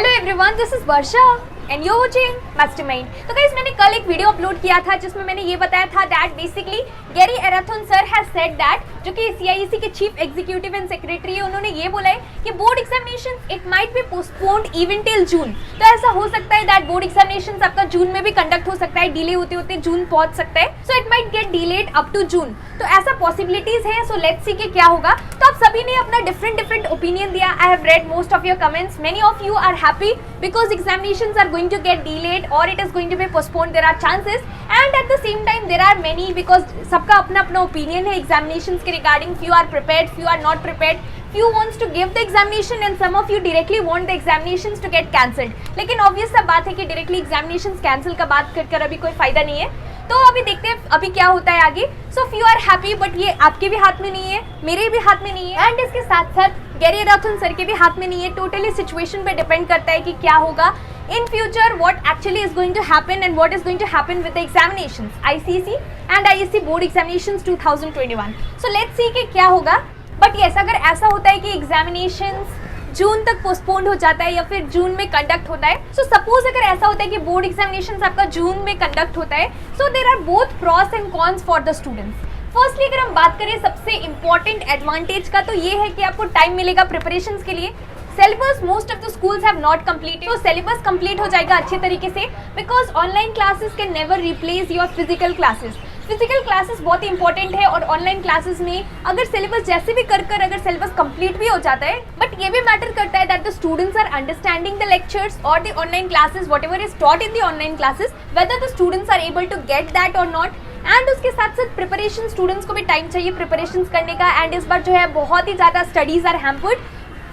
Hello everyone, this is Varsha and you watching mastermind. तो guys, मैंने कल एक वीडियो अपलोड किया था जिसमें मैंने ये बताया था दैट बेसिकली गैरी एराथन सर हैज सेड दैट, जो कि सीआईईसी के चीफ एग्जीक्यूटिव एंड सेक्रेटरी है, उन्होंने ये बोला है कि board examinations it might be postponed even till June. तो ऐसा हो सकता है दैट बोर्ड एग्जामिनेशंस आपका जून में भी कंडक्ट हो सकता है, डिले होते होते जून पहुंच सकता है। So it might get delayed up to June. तो ऐसा पॉसिबिलिटीज है। सो लेट्स सी कि क्या होगा। तो आप सभी ने अपना डिफरेंट ओपिनियन दिया। I have read most of your comments. Many of you are happy because examinations are going to get delayed or it is going to be postponed. There are chances, and at the same time there are many, because सबका अपना अपना opinion है examinations के regarding. Few are prepared, few are not prepared. Few wants to give the examination and some of you directly want the examinations to get cancelled. लेकिन obvious सा बात है कि directly examinations cancel का बात कर अभी कोई फायदा नहीं है। तो अभी देखते हैं अभी क्या होता है आगे। So few are happy, but ये आपके भी हाथ में नहीं है, मेरे भी हाथ में नहीं है, एंड इसके साथ साथ गैरी एराथन सर के भी हाथ में नहीं है। टोटली सिचुएशन पे डिपेंड करता है कि क्या होगा in future, what actually is going to happen and what is going to happen with the examinations ICSE and ISC board examinations 2021। So let's see कि क्या होगा। बट यस, अगर ऐसा होता है कि एग्जामिनेशंस जून तक पोस्टपोन्ड हो जाता है या फिर जून में कंडक्ट होता है, सो सपोज अगर ऐसा होता है कि बोर्ड एग्जामिनेशंस आपका जून में कंडक्ट होता है, so there are both pros and cons for the students. Firstly अगर हम बात करें सबसे इंपॉर्टेंट एडवांटेज का, तो ये है कि आपको टाइम मिलेगा प्रिपरेशंस के लिए। Syllabus most of the schools have not completed, तो सिलेबस कंप्लीट हो जाएगा अच्छे तरीके से, because online classes can never replace your physical classes. Physical classes बहुत ही इंपॉर्टेंट है, और ऑनलाइन क्लासेस में अगर सिलेबस जैसे भी कर अगर सिलेबस कंप्लीट भी हो जाता है, बट ये भी मैटर करता है that the students are understanding the lectures और the online classes, whatever is taught in the online classes, whether the students are able to get that और नॉट। एंड उसके साथ साथ प्रिपरेशन, स्टूडेंट्स को भी टाइम चाहिए प्रिपरेशन करने का, एंड इस बार जो है बहुत ही ज़्यादा studies are hampered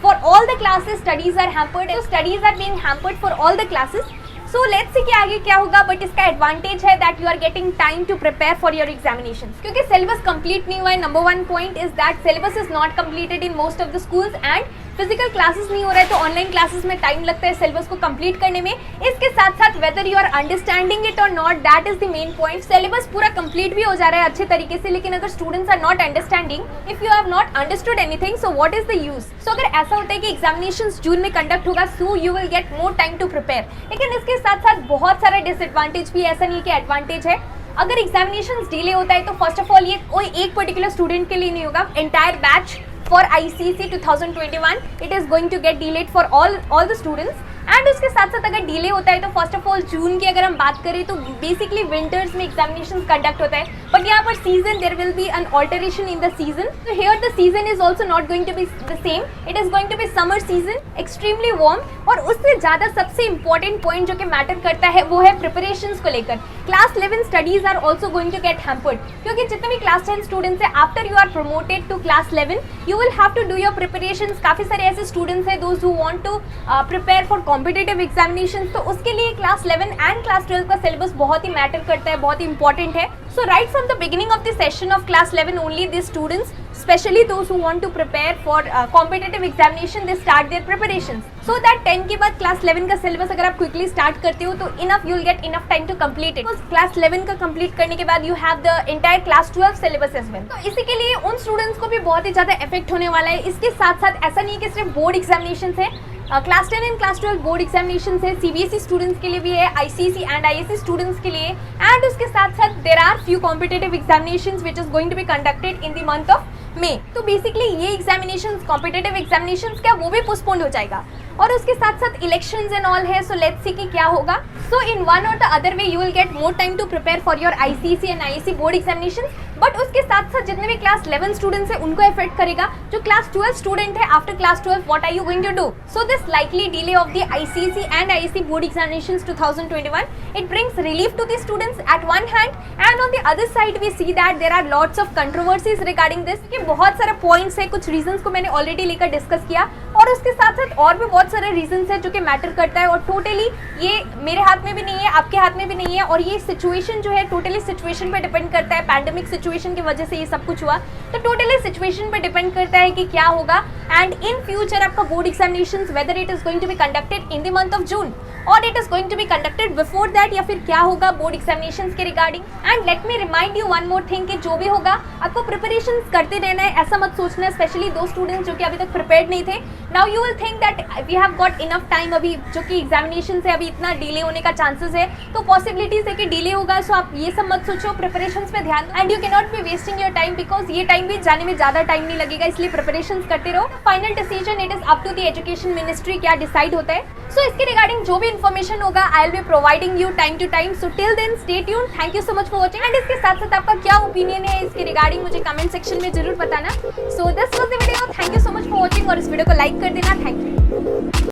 for all the classes. Studies are hampered, so studies are being hampered for all the classes. So let's see कि आगे क्या होगा। बट इसका एडवांटेज है that you are getting time to prepare for your examinations, क्योंकि syllabus complete नहीं हुआ है। Number one point is that syllabus is not completed in most of the schools, and physical classes नहीं हो रहा है, तो ऑनलाइन क्लासेस में टाइम लगता है सिलेबस को कंप्लीट करने में। इसके साथ साथ whether you are understanding it और not, that is the main point. Syllabus पूरा कंप्लीट भी हो जा रहा है अच्छे तरीके से, लेकिन अगर students are not understanding, if you have not understood anything, so what is the use. So अगर ऐसा होता है कि एग्जामिनेशंस जून में कंडक्ट होगा, so you will get more time to prepare. लेकिन इसके साथ साथ बहुत सारा डिसएडवांटेज भी, ऐसा नहीं कि एडवांटेज है। अगर एग्जामिनेशंस डिले होता है तो फर्स्ट ऑफ ऑल ये कोई एक पर्टिकुलर स्टूडेंट के लिए नहीं होगा, entire batch for ICSE 2021 it is going to get delayed for all the students। And उसके साथ साथ अगर डिले होता है तो फर्स्ट ऑफ ऑल जून की अगर हम बात करें तो बेसिकली विंटर्स में एग्जामिनेशंस कंडक्ट होता है, बट यहाँ पर season there will be an alteration in the season. तो here the season is also not going to be the same, it is going to be summer season, extremely warm. और उससे ज़्यादा सबसे important point जो कि matter करता है वो है प्रिपरेशंस को लेकर। Class 11 studies are also going to get hampered, क्योंकि जितने भी क्लास 10 स्टूडेंट्स है, after you are promoted to class 11 you will have to do your preparations. काफ़ी सारे ऐसे स्टूडेंट्स हैं those who want to prepare for competitive examination, तो उसके लिए क्लास 11 एंड क्लास 12 का सिलेबस बहुत ही मैटर करता है, बहुत ही इंपॉर्टेंट है। So right from the beginning of the session of class 11 only the students, especially those who want to prepare for competitive examination, they start their preparations, so that 10 के बाद class 11 का syllabus अगर आप quickly start करते हो तो enough you will get enough time to complete it. Class 11 का complete करने के बाद you have the entire class 12 syllabus as well. तो इसी के लिए उन स्टूडेंट्स को भी बहुत ही ज़्यादा इफेक्ट होने वाला है। इसके साथ साथ ऐसा नहीं है कि सिर्फ बोर्ड एग्जामिनेशन है, class 10 and class 12 board examination है, सीबीएसई स्टूडेंट्स के लिए भी है, आईसीएसई एंड आईएससी स्टूडेंट्स के लिए, एंड उसके साथ साथ there are few competitive examinations which is going to be conducted in the month of May. तो बेसिकली ये एग्जामिनेशंस, कॉम्पिटिटिव एग्जामिनेशंस क्या वो भी पोस्टपोन्ड हो जाएगा, और उसके साथ साथ इलेक्शंस एंड ऑल है। सो लेट्स सी कि क्या होगा। So in one or the other way you will get more time to prepare for your ICSE and ISC board examinations, but उसके साथ साथ जितने भी क्लास 11 स्टूडेंट्स है उनको इफेक्ट करेगा। जो क्लास 12 स्टूडेंट है, after class 12 what are you going to do. So this likely delay of the ICSE and ISC board examinations 2021 it brings relief to the students at one hand, and on the other side we see that there are lots of controversies regarding this। कि बहुत सारे points है, कुछ reasons को मैंने already लेकर discuss किया, और उसके साथ साथ और भी बहुत सारे रीजंस है जो कि मैटर करता है, और टोटली ये मेरे हाथ में भी नहीं है, आपके हाथ में भी नहीं है, और ये सिचुएशन जो है टोटली सिचुएशन पे डिपेंड करता है। पैंडेमिक सिचुएशन की वजह से ये सब कुछ हुआ, तो टोटली सिचुएशन पे डिपेंड करता है कि क्या होगा। एंड इन फ्यूचर आपका board examinations whether it is going to be conducted in the month of June और it is going to be conducted before that, या फिर क्या होगा बोर्ड एग्जामिनेशंस के regarding. And let me remind you one more thing कि जो भी होगा आपको प्रिपरेशंस करते रहना लेना है, ऐसा मत सोचना है, स्पेशली दो स्टूडेंट्स जो कि अभी तक प्रिपेयर्ड नहीं थे. Now you will think that we have got enough time, अभी जो कि एग्जामिनेशन से अभी इतना डिले होने का चांसेस है, तो पॉसिबिलिटीज है कि डिले होगा. सो आप ये सब मत सोचो, प्रिपरेशंस पे ध्यान. And you can not be wasting your time, because ये टाइम भी जाने में ज़्यादा टाइम नहीं लगेगा, इसलिए प्रिपरेशंस करते रहो. Final decision it is up to the education ministry क्या डिसाइड होता है. सो इसके रिगार्डिंग जो भी इन्फॉर्मेशन होगा I will be providing you time to time. So till then stay tuned. Thank you so much for watching. And इसके साथ साथ आपका क्या ओपिनियन है इसके रिगार्डिंग मुझे कमेंट सेक्शन में जरूर बताना. So this was the video. Thank you so much for watching और इस वीडियो को लाइक कर देना. Thank you.